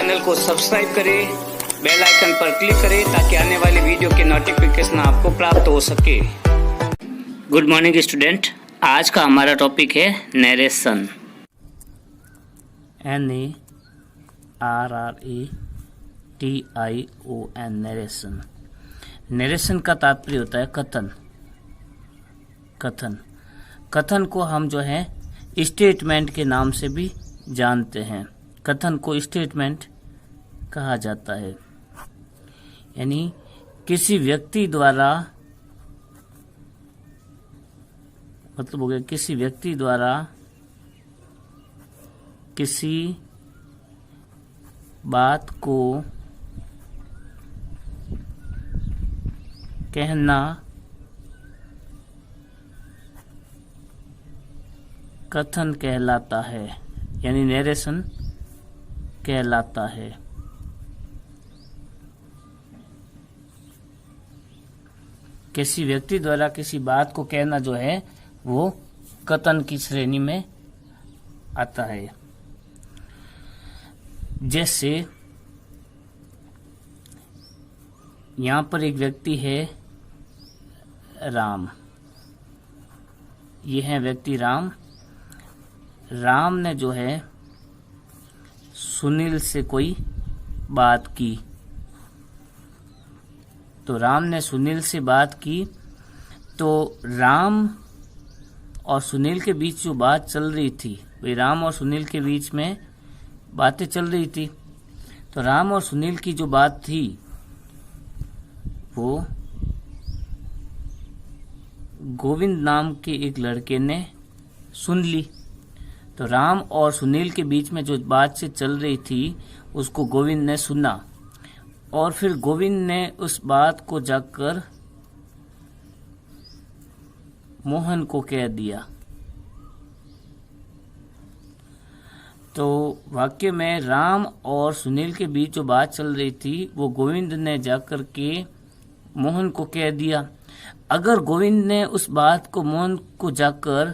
Channel को subscribe करें, bell icon पर क्लिक करें ताकि आने वाले वीडियो के नोटिफिकेशन आपको प्राप्त हो सके। गुड मॉर्निंग स्टूडेंट, आज का हमारा टॉपिक है नरेशन। NARRATION narration. नरेशन का तात्पर्य होता है कथन। कथन को हम जो है स्टेटमेंट के नाम से भी जानते हैं। कथन को स्टेटमेंट कहा जाता है, यानी किसी व्यक्ति द्वारा, मतलब हो गया किसी व्यक्ति द्वारा किसी बात को कहना कथन कहलाता है, यानी नरेशन कहलाता है। किसी व्यक्ति द्वारा किसी बात को कहना जो है वो कथन की श्रेणी में आता है। जैसे यहाँ पर एक व्यक्ति है राम, ये है व्यक्ति राम। राम ने जो है सुनील से कोई बात की, तो राम ने सुनील से बात की, तो राम और सुनील के बीच जो बात चल रही थी, वही राम और सुनील के बीच में बातें चल रही थी। तो राम और सुनील की जो बात थी वो गोविंद नाम के एक लड़के ने सुन ली। तो राम और सुनील के बीच में जो बात से चल रही थी उसको गोविंद ने सुना, और फिर गोविंद ने उस बात को जाकर मोहन को कह दिया। तो वाक्य में राम और सुनील के बीच जो बात चल रही थी वो गोविंद ने जाकर के मोहन को कह दिया। अगर गोविंद ने उस बात को मोहन को जाकर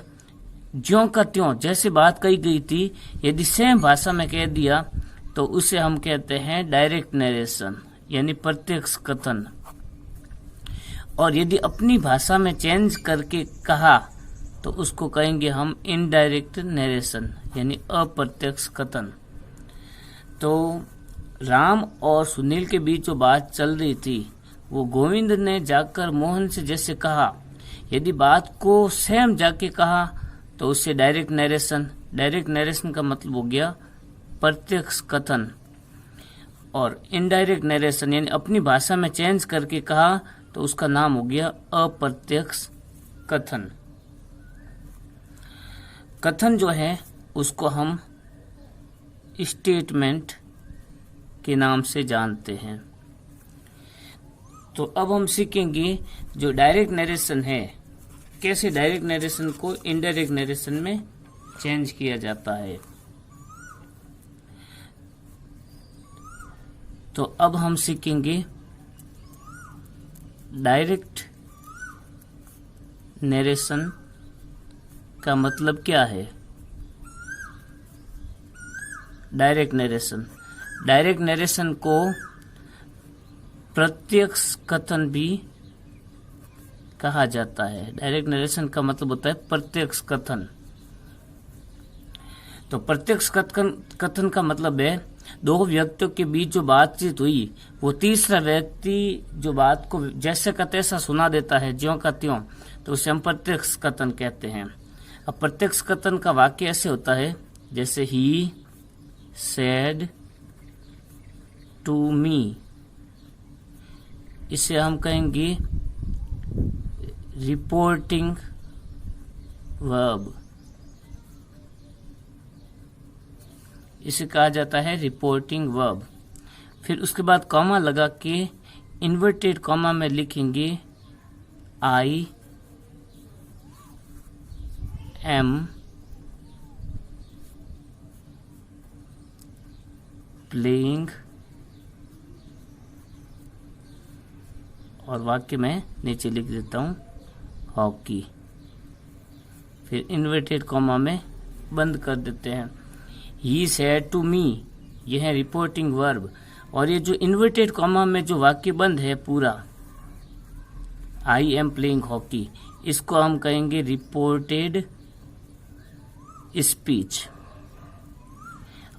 ज्यों का त्यों जैसे बात कही गई थी यदि सेम भाषा में कह दिया तो उसे हम कहते हैं डायरेक्ट नरेशन, यानी प्रत्यक्ष कथन। और यदि अपनी भाषा में चेंज करके कहा तो उसको कहेंगे हम इनडायरेक्ट नरेशन, यानी अप्रत्यक्ष कथन। तो राम और सुनील के बीच जो बात चल रही थी वो गोविंद ने जाकर मोहन से जैसे कहा, यदि बात को सेम जाके कहा तो उससे डायरेक्ट नरेशन। डायरेक्ट नरेशन का मतलब हो गया प्रत्यक्ष कथन। और इनडायरेक्ट नरेशन यानी अपनी भाषा में चेंज करके कहा तो उसका नाम हो गया अप्रत्यक्ष कथन। कथन जो है उसको हम स्टेटमेंट के नाम से जानते हैं। तो अब हम सीखेंगे जो डायरेक्ट नरेशन है, कैसे डायरेक्ट नरेशन को इनडायरेक्ट नरेशन में चेंज किया जाता है। तो अब हम सीखेंगे डायरेक्ट नरेशन का मतलब क्या है। डायरेक्ट नरेशन को प्रत्यक्ष कथन भी कहा जाता है। डायरेक्ट नरेशन का मतलब होता है प्रत्यक्ष कथन। तो प्रत्यक्ष कथन का मतलब है दो व्यक्तियों के बीच जो बातचीत हुई वो तीसरा व्यक्ति जो बात को जैसे का तैसा सुना देता है, ज्यों का त्यों, तो उसे हम प्रत्यक्ष कथन कहते हैं। अब प्रत्यक्ष कथन का वाक्य ऐसे होता है जैसे ही सेड टू मी, इसे हम कहेंगे रिपोर्टिंग वर्ब। इसे कहा जाता है रिपोर्टिंग वर्ब। फिर उसके बाद कॉमा लगा के इन्वर्टेड कॉमा में लिखेंगे आई एम प्लेइंग, और वाक्य में नीचे लिख देता हूं हॉकी। फिर इन्वर्टेड कॉमा में बंद कर देते हैं। ही सेड टू मी, ये है रिपोर्टिंग वर्ब। और ये जो इन्वर्टेड कॉमा में जो वाक्य बंद है पूरा, आई एम प्लेइंग हॉकी, इसको हम कहेंगे रिपोर्टेड स्पीच।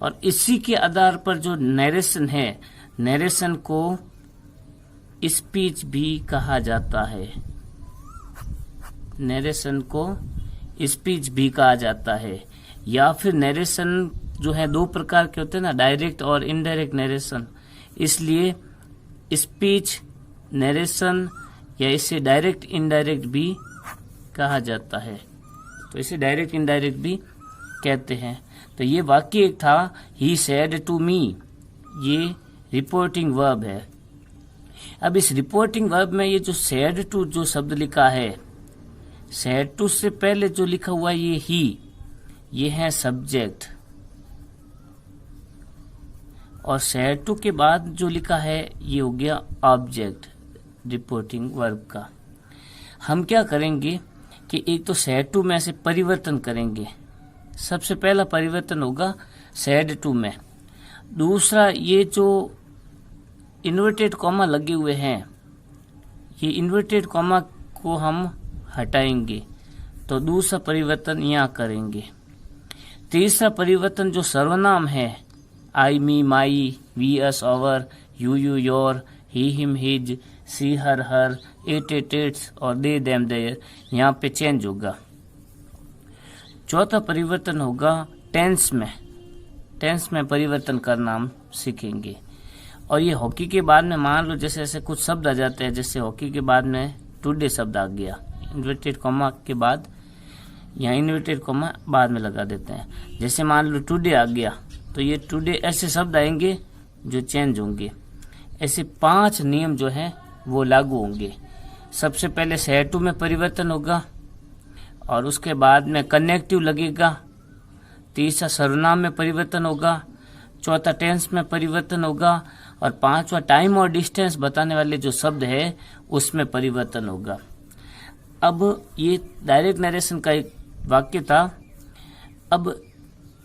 और इसी के आधार पर जो नरेशन है, नरेशन को स्पीच भी कहा जाता है। नरेशन को स्पीच भी कहा जाता है। या फिर नरेशन जो है दो प्रकार के होते हैं ना, डायरेक्ट और इनडायरेक्ट नरेशन। इसलिए स्पीच नरेशन या इसे डायरेक्ट इनडायरेक्ट भी कहा जाता है। तो इसे डायरेक्ट इनडायरेक्ट भी कहते हैं। तो ये वाक्य एक था, ही सेड टू मी, ये रिपोर्टिंग वर्ब है। अब इस रिपोर्टिंग वर्ब में ये जो सेड टू जो शब्द लिखा है, सेड टू से पहले जो लिखा हुआ है ये ही, ये है सब्जेक्ट। और सेड टू के बाद जो लिखा है ये हो गया ऑब्जेक्ट रिपोर्टिंग वर्ब का। हम क्या करेंगे कि एक तो सेड टू में से परिवर्तन करेंगे। सबसे पहला परिवर्तन होगा सेड टू में। दूसरा, ये जो इन्वर्टेड कॉमा लगे हुए हैं, ये इन्वर्टेड कॉमा को हम हटाएंगे, तो दूसरा परिवर्तन यहाँ करेंगे। तीसरा परिवर्तन जो सर्वनाम है, I me my, we us our, you your, he him his, she her her, it its और दे देम देयर, यहाँ पे चेंज होगा। चौथा परिवर्तन होगा टेंस में। टेंस में परिवर्तन करना हम सीखेंगे। और ये हॉकी के बाद में मान लो जैसे ऐसे कुछ शब्द आ जाते हैं, जैसे हॉकी के बाद में टुडे शब्द आ गया, इन्वर्टेड कॉमा के बाद यहाँ इन्वर्टेड कॉमा बाद में लगा देते हैं। जैसे मान लो टुडे आ गया, तो ये टुडे ऐसे शब्द आएंगे जो चेंज होंगे। ऐसे 5 नियम जो हैं वो लागू होंगे। सबसे पहले सेड टू में परिवर्तन होगा, और उसके बाद में कनेक्टिव लगेगा। तीसरा सर्वनाम में परिवर्तन होगा। चौथा टेंस में परिवर्तन होगा। और पांचवा टाइम और डिस्टेंस बताने वाले जो शब्द है उसमें परिवर्तन होगा। अब ये डायरेक्ट नरेशन का एक वाक्य था। अब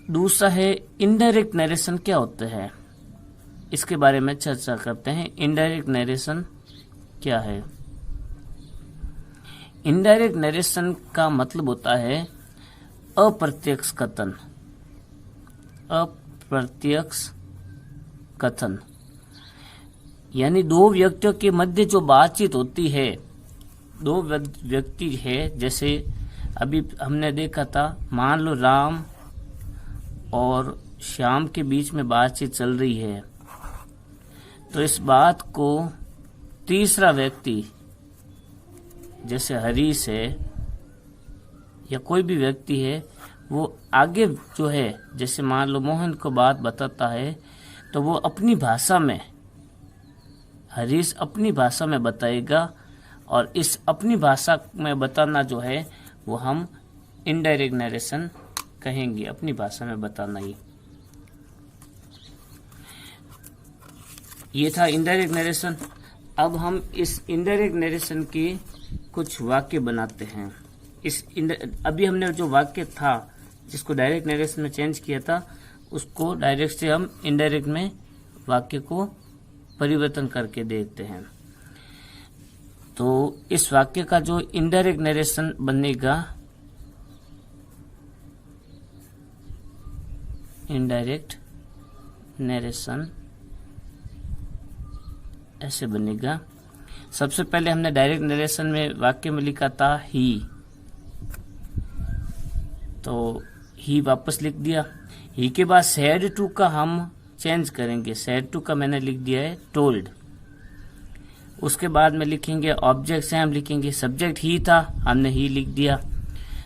दूसरा है इनडायरेक्ट नरेशन क्या होता है, इसके बारे में चर्चा करते हैं। इनडायरेक्ट नरेशन क्या है? इनडायरेक्ट नरेशन का मतलब होता है अप्रत्यक्ष कथन। अप्रत्यक्ष कथन यानी दो व्यक्तियों के मध्य जो बातचीत होती है, दो व्यक्ति है, जैसे अभी हमने देखा था, मान लो राम और श्याम के बीच में बातचीत चल रही है, तो इस बात को तीसरा व्यक्ति जैसे हरीश है या कोई भी व्यक्ति है, वो आगे जो है, जैसे मान लो मोहन को बात बताता है, तो वो अपनी भाषा में, हरीश अपनी भाषा में बताएगा। और इस अपनी भाषा में बताना जो है वो हम इनडायरेक्ट नरेशन कहेंगे। अपनी भाषा में बताना ये था इनडायरेक्ट नरेशन। अब हम इस इनडायरेक्ट नरेशन के कुछ वाक्य बनाते हैं। अभी हमने जो वाक्य था जिसको डायरेक्ट नरेशन में चेंज किया था, उसको डायरेक्ट से हम इनडायरेक्ट में वाक्य को परिवर्तन करके देखते हैं। तो इस वाक्य का जो इनडायरेक्ट नरेशन बनेगा, इनडायरेक्ट नरेशन ऐसे बनेगा। सबसे पहले हमने डायरेक्ट नरेशन में वाक्य में लिखा था ही, तो ही वापस लिख दिया। ही के बाद सेड टू का हम चेंज करेंगे। सेड टू का मैंने लिख दिया है टोल्ड। उसके बाद में लिखेंगे ऑब्जेक्ट से हम लिखेंगे सब्जेक्ट ही था, हमने ही लिख दिया।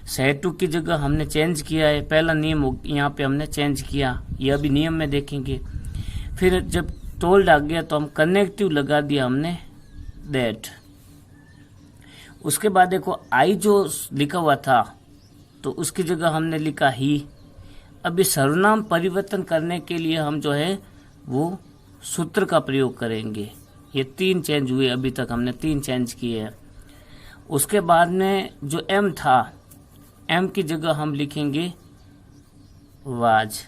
सेड टू की जगह हमने चेंज किया है, पहला नियम यहाँ पे हमने चेंज किया, ये अभी नियम में देखेंगे। फिर जब टोल्ड आ गया तो हम कनेक्टिव लगा दिया हमने दैट। उसके बाद देखो आई जो लिखा हुआ था तो उसकी जगह हमने लिखा ही। अभी सर्वनाम परिवर्तन करने के लिए हम जो है वो सूत्र का प्रयोग करेंगे। ये 3 चेंज हुए, अभी तक हमने 3 चेंज किए हैं। उसके बाद में जो एम था, एम की जगह हम लिखेंगे वाज।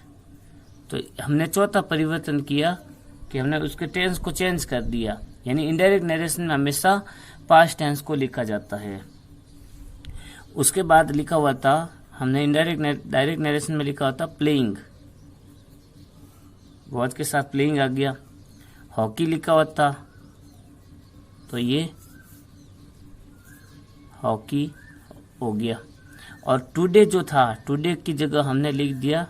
तो हमने चौथा परिवर्तन किया कि हमने उसके टेंस को चेंज कर दिया, यानी इनडायरेक्ट नरेशन में हमेशा पास्ट टेंस को लिखा जाता है। उसके बाद लिखा हुआ था हमने डायरेक्ट नरेशन में लिखा हुआ था प्लेइंग, वॉच के साथ प्लेइंग आ गया। हॉकी लिखा हुआ था तो ये हॉकी हो गया। और टुडे जो था, टुडे की जगह हमने लिख दिया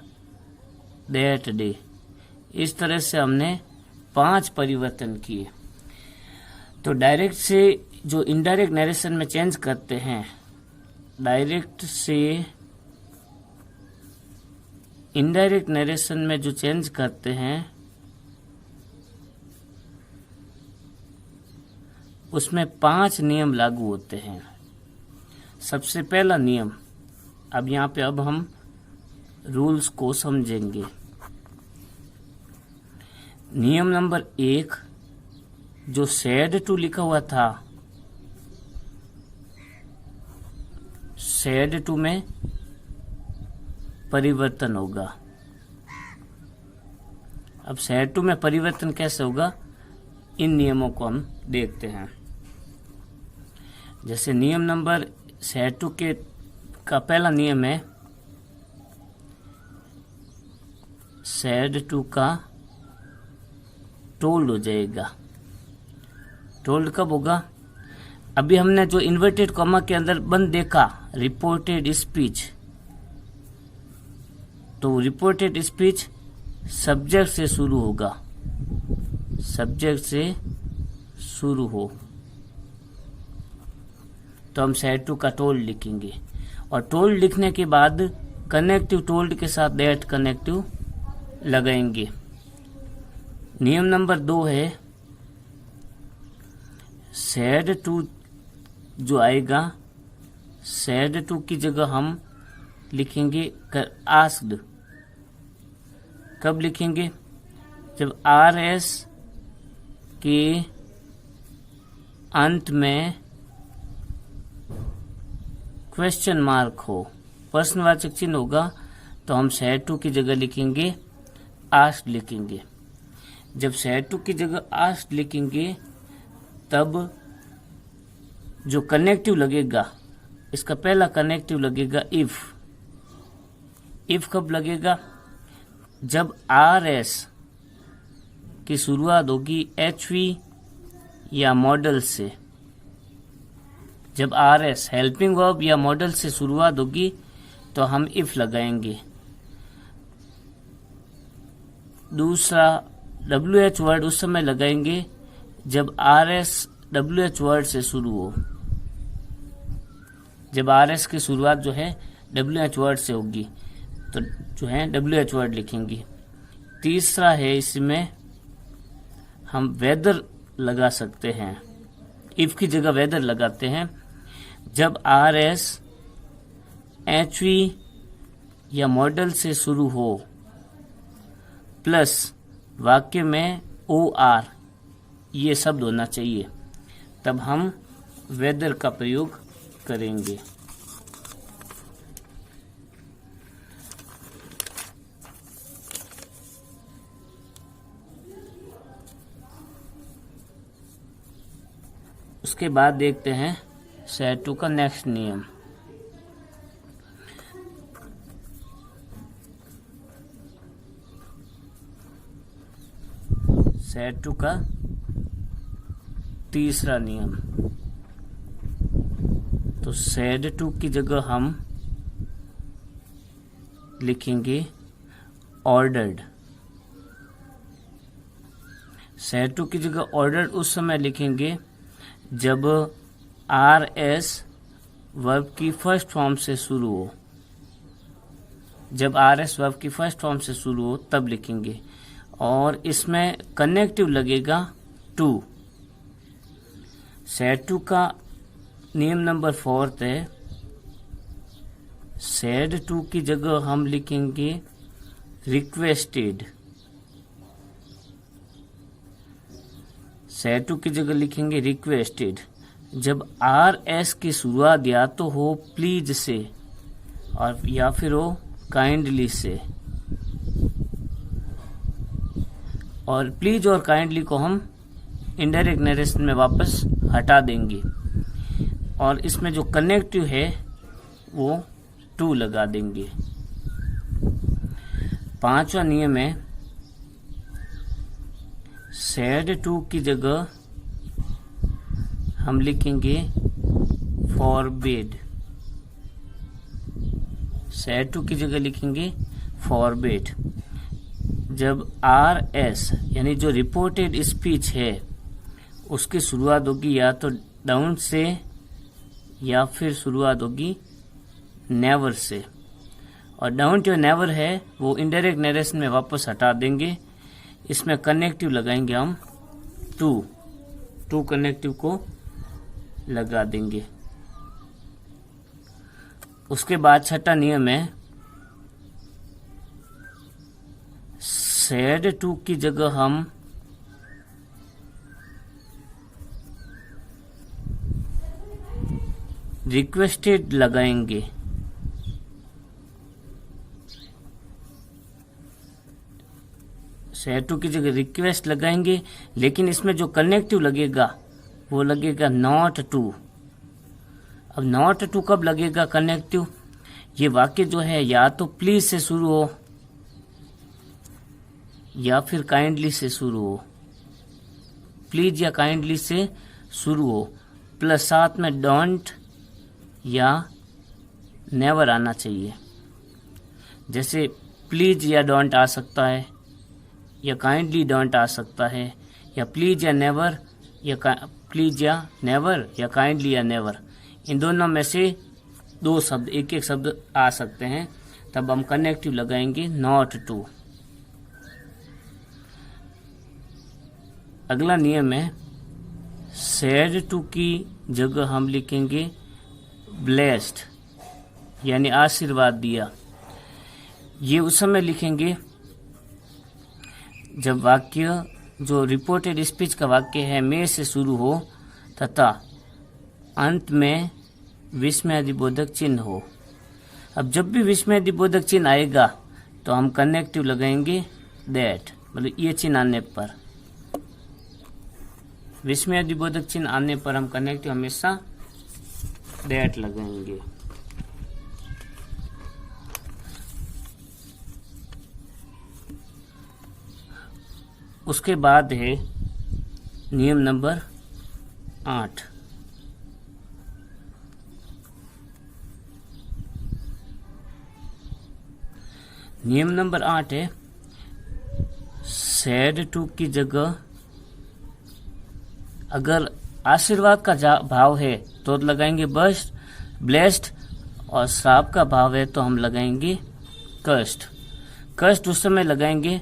दैट डे। इस तरह से हमने 5 परिवर्तन किए। तो डायरेक्ट से जो इनडायरेक्ट नरेशन में चेंज करते हैं, डायरेक्ट से इनडायरेक्ट नरेशन में जो चेंज करते हैं उसमें 5 नियम लागू होते हैं। सबसे पहला नियम, अब यहाँ पे अब हम रूल्स को समझेंगे। नियम नंबर 1, जो सैड टू लिखा हुआ था, सैड टू में परिवर्तन होगा। अब सैड टू में परिवर्तन कैसे होगा, इन नियमों को हम देखते हैं। जैसे नियम नंबर सैड टू का पहला नियम है, सैड टू का टोल्ड हो जाएगा। टोल्ड कब होगा, अभी हमने जो इन्वर्टेड कॉमा के अंदर बंद देखा रिपोर्टेड स्पीच, तो रिपोर्टेड स्पीच सब्जेक्ट से शुरू होगा, सब्जेक्ट से शुरू हो तो हम सैड टू का टोल्ड लिखेंगे। और टोल्ड लिखने के बाद कनेक्टिव टोल्ड के साथ दैट कनेक्टिव लगाएंगे। नियम नंबर 2 है, सैड टू जो आएगा, सैड टू की जगह हम लिखेंगे आस्क्ड। कब लिखेंगे, जब RS के अंत में क्वेश्चन मार्क हो, प्रश्नवाचक चिन्ह होगा, तो हम सैड टू की जगह लिखेंगे आस्क्ड लिखेंगे। जब सैड टू की जगह आस्क्ड लिखेंगे तब जो कनेक्टिव लगेगा, इसका पहला कनेक्टिव लगेगा इफ। इफ कब लगेगा, जब RS की शुरुआत होगी HV या मॉडल से। जब RS हेल्पिंग वर्ब या मॉडल से शुरुआत होगी तो हम इफ लगाएंगे। दूसरा WH वर्ड उस समय लगाएंगे जब RS WH वर्ड से शुरू हो। जब RS की शुरुआत जो है WH वर्ड से होगी तो जो है WH वर्ड लिखेंगे। तीसरा है, इसमें हम वेदर लगा सकते हैं, इफ की जगह वेदर लगाते हैं। जब RS HV या मॉडल से शुरू हो प्लस वाक्य में OR ये शब्द होना चाहिए, तब हम वेदर का प्रयोग करेंगे। उसके बाद देखते हैं सैड टू का नेक्स्ट नियम। सैड टू का तीसरा नियम, तो सैड टू की जगह हम लिखेंगे ऑर्डर्ड। सैड टू की जगह ऑर्डर्ड उस समय लिखेंगे जब RS वर्ब की फर्स्ट फॉर्म से शुरू हो। जब RS वर्ब की फर्स्ट फॉर्म से शुरू हो तब लिखेंगे, और इसमें कनेक्टिव लगेगा टू। सैड टू का नियम नंबर 4 है, सैड टू की जगह हम लिखेंगे रिक्वेस्टेड। सैड टू की जगह लिखेंगे रिक्वेस्टेड जब RS की शुरुआत या तो हो प्लीज से और या फिर हो काइंडली से। और प्लीज और काइंडली को हम इनडायरेक्ट नरेशन में वापस हटा देंगे और इसमें जो कनेक्टिव है वो टू लगा देंगे। पांचवा नियम है सैड टू की जगह हम लिखेंगे फॉरबिड। सैड टू की जगह लिखेंगे फॉरबिड। जब आर एस यानी जो रिपोर्टेड स्पीच है उसकी शुरुआत होगी या तो डाउन से या फिर शुरुआत होगी नेवर से, और डाउन जो नेवर है वो इनडायरेक्ट नरेशन में वापस हटा देंगे। इसमें कनेक्टिव लगाएंगे हम टू कनेक्टिव को लगा देंगे। उसके बाद छठा नियम है सैड टू की जगह हम रिक्वेस्टेड लगाएंगे। सैड टू की जगह रिक्वेस्ट लगाएंगे, लेकिन इसमें जो कनेक्टिव लगेगा वो लगेगा नॉट टू। अब नॉट टू कब लगेगा कनेक्टिव? ये वाक्य जो है या तो प्लीज से शुरू हो या फिर काइंडली से शुरू हो। प्लीज या काइंडली से शुरू हो, प्लस साथ में डोंट या नेवर आना चाहिए। जैसे प्लीज या डोंट आ सकता है, या काइंडली डोंट आ सकता है, या प्लीज या नेवर, या प्लीज या नेवर, या काइंडली या नेवर। इन दोनों में से दो शब्द, एक एक शब्द आ सकते हैं, तब हम कनेक्टिव लगाएंगे नॉट टू। अगला नियम है सैड टू की जगह हम लिखेंगे ब्लेस्ड, यानी आशीर्वाद दिया। ये उस समय लिखेंगे जब वाक्य जो रिपोर्टेड स्पीच का वाक्य है में से शुरू हो तथा अंत में विस्मयादिबोधक चिन्ह हो। अब जब भी विस्मयादिबोधक चिन्ह आएगा तो हम कनेक्टिव लगाएंगे दैट, मतलब ये चिन्ह आने पर, विस्मयादिबोधक चिन्ह आने पर हम कनेक्टिव हमेशा दैट लगाएंगे। उसके बाद है नियम नंबर 8। नियम नंबर 8 है सैड टू की जगह अगर आशीर्वाद का भाव है तो लगाएंगे ब्लेस्ड, और श्राप का भाव है तो हम लगाएंगे कष्ट। कष्ट उस समय लगाएंगे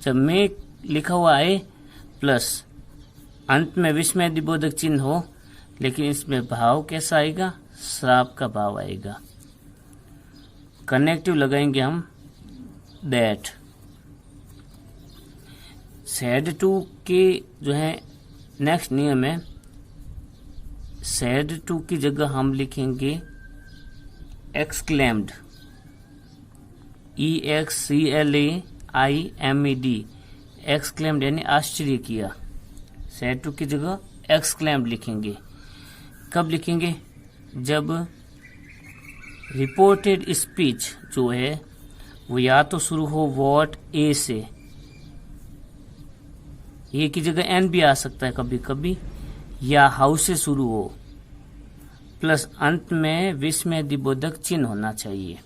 जब में लिखा हुआ आए प्लस अंत में विस्मयादिबोधक चिन्ह हो, लेकिन इसमें भाव कैसा आएगा? श्राप का भाव आएगा। कनेक्टिव लगाएंगे हम दैट। सैड टू के जो है नेक्स्ट नियम है सैड टू की जगह हम लिखेंगे एक्सक्लेम्ड, EXCLAIMED, एक्सक्लेम्ड यानी आश्चर्य किया। सैड टू की जगह एक्सक्लेम्ड लिखेंगे। कब लिखेंगे? जब रिपोर्टेड स्पीच जो है वो या तो शुरू हो वॉट ए से, ए की जगह एन भी आ सकता है कभी कभी, या हाउ से शुरू हो, प्लस अंत में विस्मयादिबोधक चिन्ह होना चाहिए।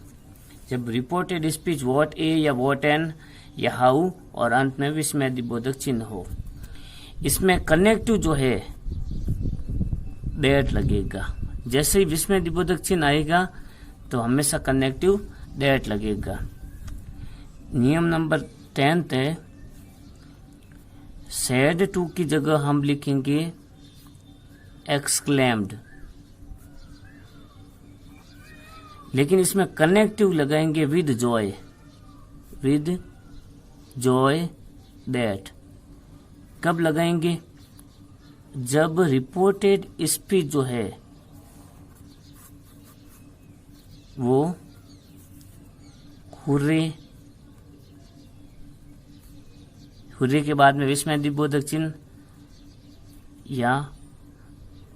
जब रिपोर्टेड स्पीच वॉट ए या वॉट एन या हाउ और अंत में विस्मयादिबोधक चिन्ह हो, इसमें कनेक्टिव जो है दैट लगेगा। जैसे ही विस्मयादिबोधक चिन्ह आएगा तो हमेशा कनेक्टिव दैट लगेगा। नियम नंबर 10 है सैड टू की जगह हम लिखेंगे एक्सक्लेम्ड, लेकिन इसमें कनेक्टिव लगाएंगे विद जॉय दैट। कब लगाएंगे? जब रिपोर्टेड स्पीच जो है वो हुर्रे के बाद में विस्मयादिबोधक चिन्ह या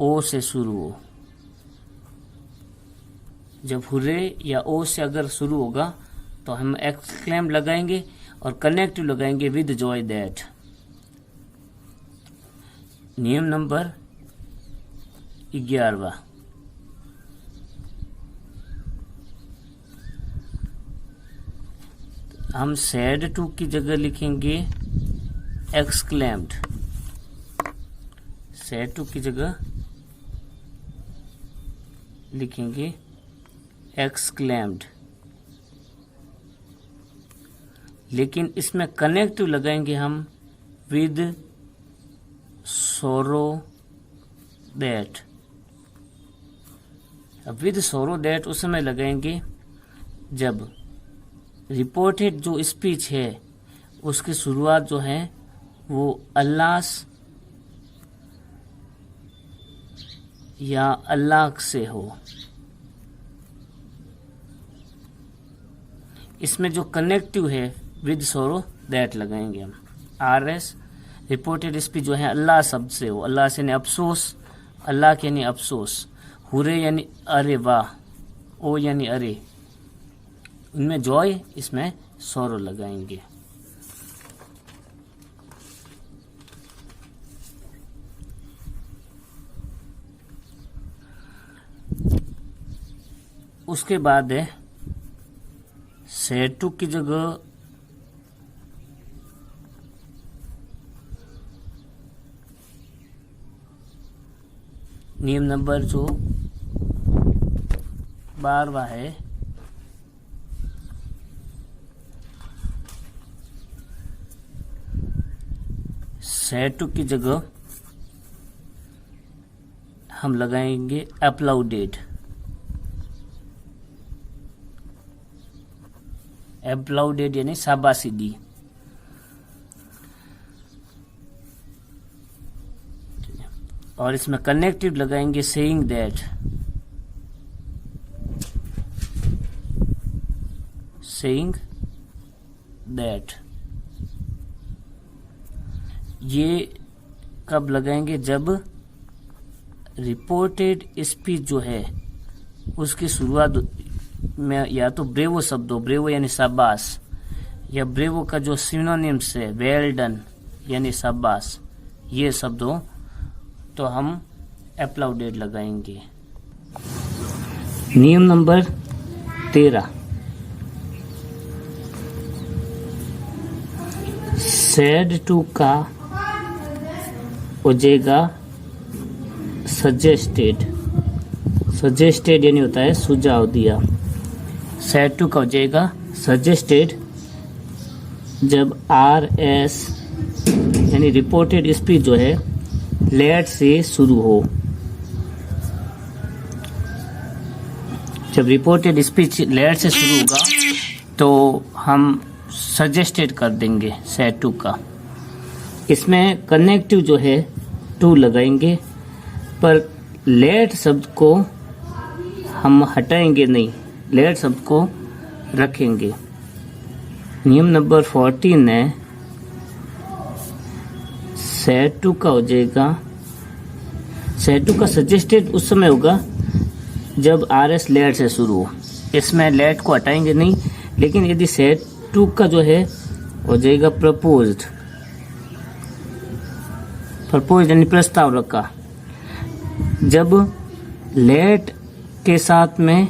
ओ से शुरू हो। जब हुर्रे या ओ से अगर शुरू होगा तो हम एक्सक्लेम लगाएंगे और कनेक्टिव लगाएंगे विद जॉय दैट। नियम नंबर 11वां, हम सैड टू की जगह लिखेंगे एक्सक्लेम्ड। सैड टू की जगह लिखेंगे एक्सक्लेम्ड, लेकिन इसमें कनेक्टिव लगाएंगे हम विद सोरो दैट। अब विद सोरो दैट उस समय लगाएंगे जब रिपोर्टेड जो स्पीच है उसकी शुरुआत जो है वो अल्लाह या अल्लाह से हो। इसमें जो कनेक्टिव है विद सोरो दैट लगाएंगे हम। RS रिपोर्टेड स्पीच जो है अल्लाह शब्द से हो, अल्लाह से यानी अफसोस, अल्लाह के यानी अफसोस, हुरे यानी अरे वाह, ओ यानी अरे, इनमें जॉय, इसमें सोरो लगाएंगे। उसके बाद है सैड टू की जगह नियम नंबर जो 12वां है सैड टू की जगह हम लगाएंगे अप्लाउडेड। अप्लाउडेड यानी शाबाशी दी। और इसमें कनेक्टिव लगाएंगे सेइंग दैट। सेइंग दैट ये कब लगाएंगे? जब रिपोर्टेड स्पीच जो है उसकी शुरुआत में या तो ब्रेवो शब्द हो, ब्रेवो यानी शाबाश, या ब्रेवो का जो सिनोनिम्स है वेल डन यानी शाबाश, ये शब्द हो तो हम अप्लाउडेड लगाएंगे। नियम नंबर 13, सैड टू का हो जाएगा सजेस्टेड। सजेस्टेड यानी होता है सुझाव दिया। सैड टू का हो जाएगा सजेस्टेड जब RS यानी रिपोर्टेड स्पीच जो है लेट से शुरू हो। जब रिपोर्टेड स्पीच लेट से शुरू होगा तो हम सजेस्टेड कर देंगे सैड टू का। इसमें कनेक्टिव जो है टू लगाएंगे, पर लेट शब्द को हम हटाएंगे नहीं, लेट शब्द को रखेंगे। नियम नंबर 14 है सैड टू का हो जाएगा, सैड टू का सजेस्टेड उस समय होगा जब RS लेट से शुरू हो। इसमें लेट को हटाएंगे नहीं, लेकिन यदि सैड टू का जो है हो जाएगा प्रपोज्ड। प्रपोज यानी प्रस्ताव रखा। जब लेट के साथ में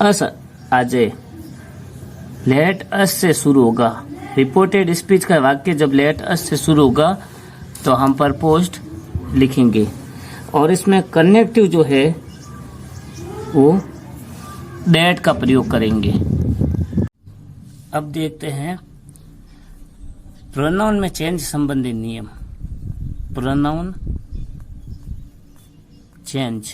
अस आ जाए, लेट अस से शुरू होगा। रिपोर्टेड स्पीच का वाक्य जब लेट अस से शुरू होगा तो हम प्रपोज्ड लिखेंगे। और इसमें कनेक्टिव जो है वो दैट का प्रयोग करेंगे। अब देखते हैं प्रोनाउन में चेंज संबंधी नियम। प्रोनाउन चेंज,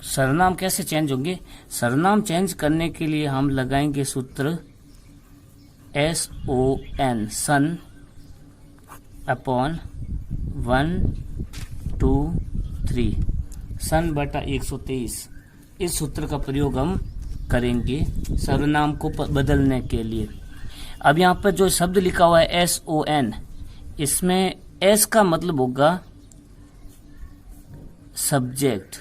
सर्वनाम कैसे चेंज होंगे? सर्वनाम चेंज करने के लिए हम लगाएंगे सूत्र SON, सन अपॉन 1 2 3, सन बटा 123। इस सूत्र का प्रयोग हम करेंगे सर्वनाम को बदलने के लिए। अब यहाँ पर जो शब्द लिखा हुआ है SON, इसमें S का मतलब होगा सब्जेक्ट,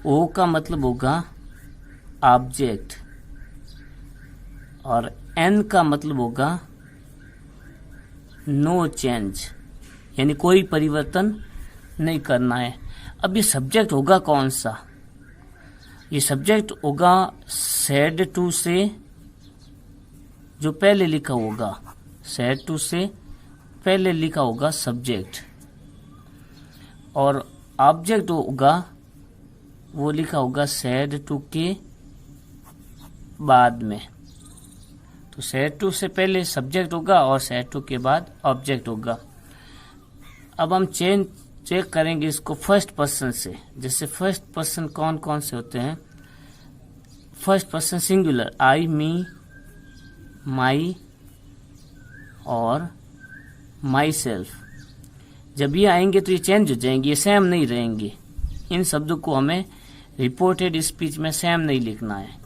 O का मतलब होगा ऑब्जेक्ट और N का मतलब होगा नो चेंज, यानी कोई परिवर्तन नहीं करना है। अब ये सब्जेक्ट होगा कौन सा? ये सब्जेक्ट होगा सैड टू से जो पहले लिखा होगा, सैड टू से पहले लिखा होगा सब्जेक्ट, और ऑब्जेक्ट होगा वो लिखा होगा सैड टू के बाद में। तो सैड टू से पहले सब्जेक्ट होगा और सैड टू के बाद ऑब्जेक्ट होगा। अब हम चेक करेंगे इसको फर्स्ट पर्सन से। जैसे फर्स्ट पर्सन कौन कौन से होते हैं? फर्स्ट पर्सन सिंगुलर, आई, मी, माई और माई सेल्फ। जब ये आएंगे तो ये चेंज हो जाएंगे, ये सेम नहीं रहेंगे। इन शब्दों को हमें रिपोर्टेड स्पीच में सेम नहीं लिखना है।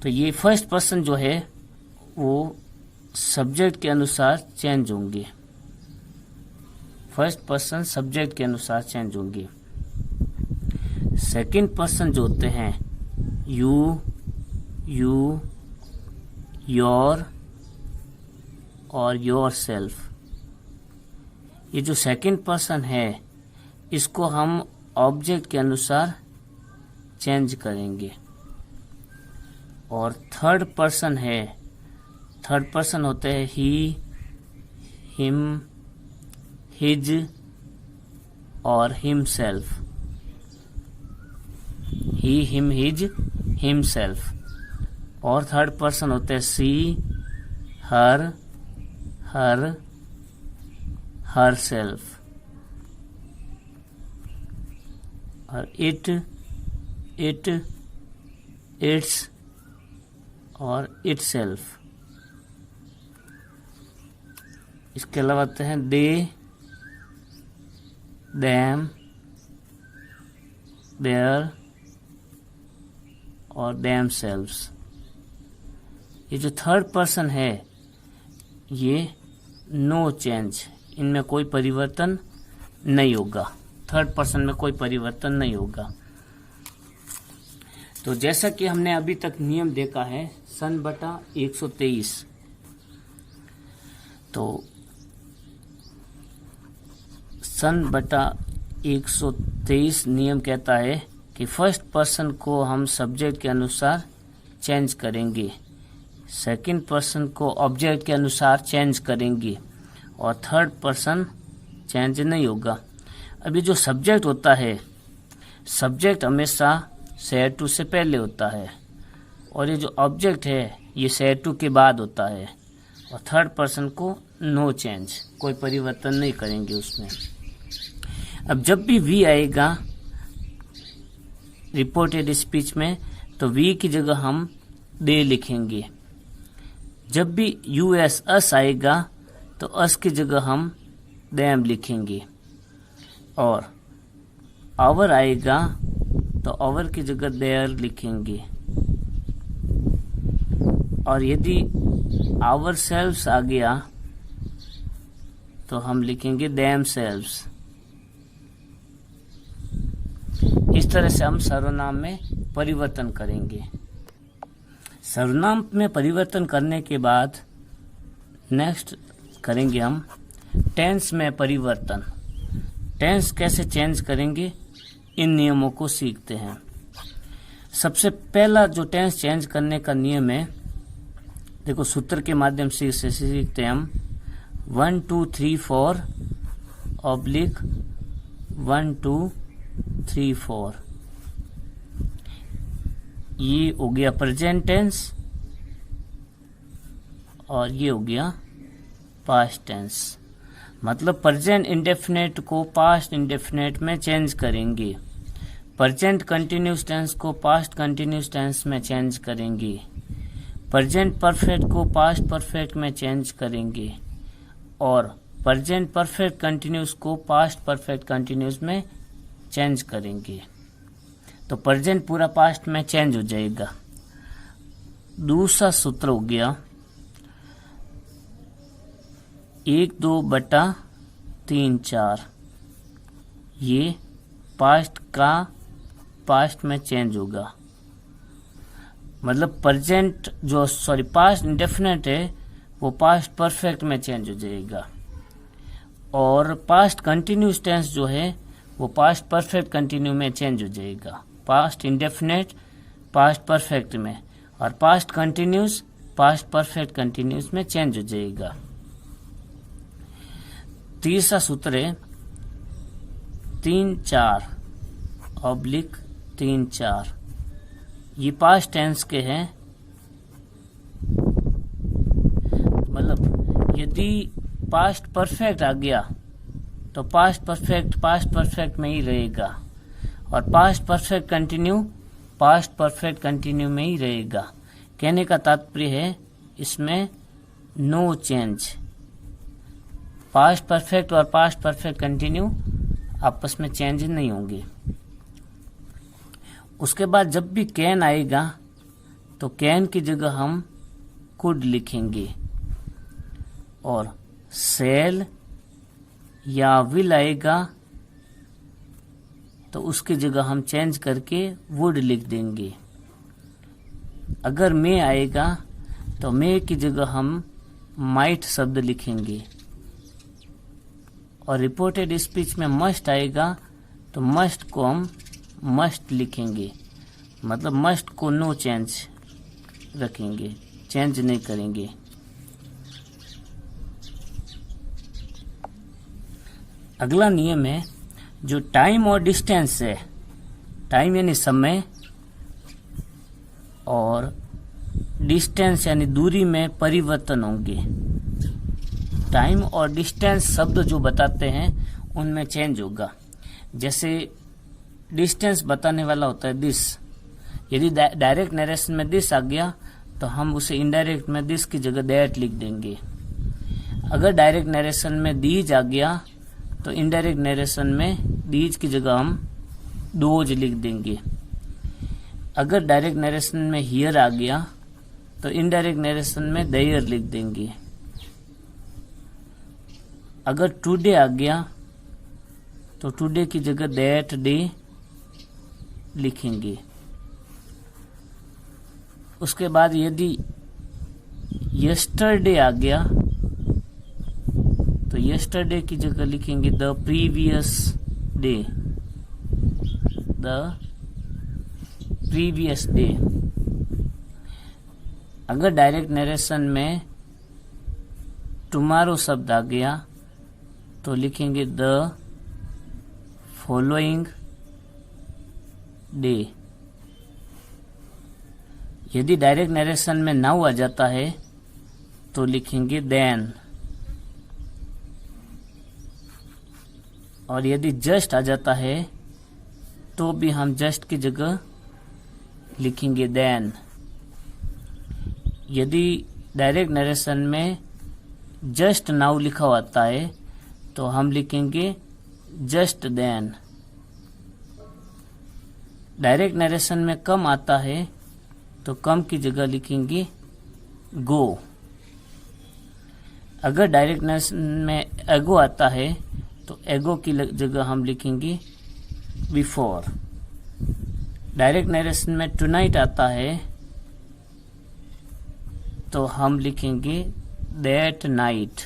तो ये फर्स्ट पर्सन जो है वो सब्जेक्ट के अनुसार चेंज होंगे, फर्स्ट पर्सन सब्जेक्ट के अनुसार चेंज होंगे। सेकंड पर्सन जो होते हैं यू, योर और योर सेल्फ, ये जो सेकंड पर्सन है इसको हम ऑब्जेक्ट के अनुसार चेंज करेंगे। और थर्ड पर्सन है, थर्ड पर्सन होते हैं ही, हिम, हिज और हिमसेल्फ, ही, हिम, हिज, हिमसेल्फ। और थर्ड पर्सन होते हैं सी, हर, हर सेल्फ और इट, इट्स और इट सेल्फ। इसके अलावा आते हैं दे, देम, देयर और देम सेल्व्स। ये जो थर्ड पर्सन है ये नो चेंज, इनमें कोई परिवर्तन नहीं होगा, थर्ड पर्सन में कोई परिवर्तन नहीं होगा। तो जैसा कि हमने अभी तक नियम देखा है सन बटा 123, तो सन बटा 123 नियम कहता है कि फर्स्ट पर्सन को हम सब्जेक्ट के अनुसार चेंज करेंगे, सेकंड पर्सन को ऑब्जेक्ट के अनुसार चेंज करेंगे और थर्ड पर्सन चेंज नहीं होगा। अभी जो सब्जेक्ट होता है, सब्जेक्ट हमेशा सैड टू से पहले होता है और ये जो ऑब्जेक्ट है ये सैड टू के बाद होता है। और थर्ड पर्सन को नो चेंज, कोई परिवर्तन नहीं करेंगे उसमें। अब जब भी वी आएगा रिपोर्टेड स्पीच में तो वी की जगह हम दे लिखेंगे। जब भी यूएस अस आएगा तो अस की जगह हम देम लिखेंगे। और आवर आएगा तो आवर की जगह देयर लिखेंगे। और यदि आवर सेल्व्स आ गया तो हम लिखेंगे देम सेल्व्स। इस तरह से हम सर्वनाम में परिवर्तन करेंगे। सर्वनाम में परिवर्तन करने के बाद नेक्स्ट करेंगे हम टेंस में परिवर्तन। टेंस कैसे चेंज करेंगे इन नियमों को सीखते हैं। सबसे पहला जो टेंस चेंज करने का नियम है, देखो सूत्र के माध्यम से इसे सीखते हैं हम। 1 2 3 4 ऑब्लिक 1 2 3 4। ये हो गया प्रेजेंट टेंस और ये हो गया पास्ट टेंस। मतलब प्रेजेंट इंडेफिनेट को पास्ट इंडेफिनेट में चेंज करेंगे, प्रेजेंट कंटिन्यूस टेंस को पास्ट कंटिन्यूस टेंस में चेंज करेंगे, प्रेजेंट परफेक्ट को पास्ट परफेक्ट में चेंज करेंगे और प्रेजेंट परफेक्ट कंटिन्यूस को पास्ट परफेक्ट कंटिन्यूस में चेंज करेंगे तो प्रेजेंट पूरा पास्ट में चेंज हो जाएगा। दूसरा सूत्र हो गया 1/2/3/4, ये पास्ट का पास्ट में चेंज होगा। मतलब प्रेजेंट जो पास्ट इंडेफिनिट है वो पास्ट परफेक्ट में चेंज हो जाएगा, और पास्ट कंटिन्यूस टेंस जो है वो पास्ट परफेक्ट कंटिन्यू में चेंज हो जाएगा। पास्ट इंडेफिनिट पास्ट परफेक्ट में, और past continuous past perfect continuous में चेंज हो जाएगा। तीसरा सूत्र है 3/4/3/4, ये पास्ट टेंस के हैं। मतलब यदि पास्ट परफेक्ट आ गया तो पास्ट परफेक्ट में ही रहेगा, और पास्ट परफेक्ट कंटिन्यू में ही रहेगा। कहने का तात्पर्य है इसमें नो चेंज। पास्ट परफेक्ट और पास्ट परफेक्ट कंटिन्यू आपस में चेंज नहीं होंगे। उसके बाद जब भी कैन आएगा तो कैन की जगह हम कुड लिखेंगे, और सेल या विल आएगा तो उसकी जगह हम चेंज करके वुड लिख देंगे। अगर मे आएगा तो मे की जगह हम माइट शब्द लिखेंगे, और रिपोर्टेड स्पीच में मस्ट आएगा तो मस्ट को हम मस्ट लिखेंगे। मतलब मस्ट को नो चेंज रखेंगे, चेंज नहीं करेंगे। अगला नियम है जो टाइम और डिस्टेंस है। टाइम यानी समय, और डिस्टेंस यानी दूरी में परिवर्तन होंगे। टाइम और डिस्टेंस शब्द जो बताते हैं उनमें चेंज होगा। जैसे डिस्टेंस बताने वाला होता है दिस, यदि डायरेक्ट नरेशन में दिस आ गया तो हम उसे इनडायरेक्ट में दिस की जगह दैट लिख देंगे। अगर डायरेक्ट नरेशन में दीज आ गया तो इनडायरेक्ट नरेशन में दीज की जगह हम दोज लिख देंगे। अगर डायरेक्ट नरेशन में हियर आ गया तो इनडायरेक्ट नरेशन में देयर लिख देंगे। अगर टुडे आ गया तो टुडे की जगह दैट डे लिखेंगे। उसके बाद यदि यस्टरडे आ गया तो यस्टरडे की जगह लिखेंगे the previous day, the previous day. अगर डायरेक्ट नरेशन में टुमारो शब्द आ गया तो लिखेंगे द फॉलोइंग डे। यदि डायरेक्ट नरेशन में नाउ आ जाता है तो लिखेंगे देन, और यदि जस्ट आ जाता है तो भी हम जस्ट की जगह लिखेंगे देन। यदि डायरेक्ट नरेशन में जस्ट नाउ लिखा होता है तो हम लिखेंगे जस्ट देन। डायरेक्ट नरेशन में कम आता है तो कम की जगह लिखेंगे गो। अगर डायरेक्ट नरेशन में एगो आता है तो एगो की जगह हम लिखेंगे बिफोर। डायरेक्ट नरेशन में टुनाइट आता है तो हम लिखेंगे दैट नाइट।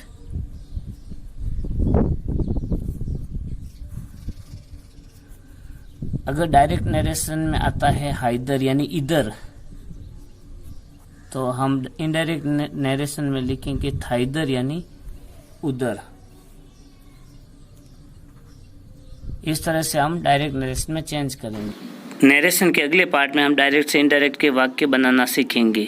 अगर डायरेक्ट नरेशन में आता है हाइदर यानी इधर तो हम इनडायरेक्ट नरेशन में लिखेंगे थाइदर यानी उधर। इस तरह से हम डायरेक्ट नरेशन में चेंज करेंगे। नरेशन के अगले पार्ट में हम डायरेक्ट से इनडायरेक्ट के वाक्य बनाना सीखेंगे।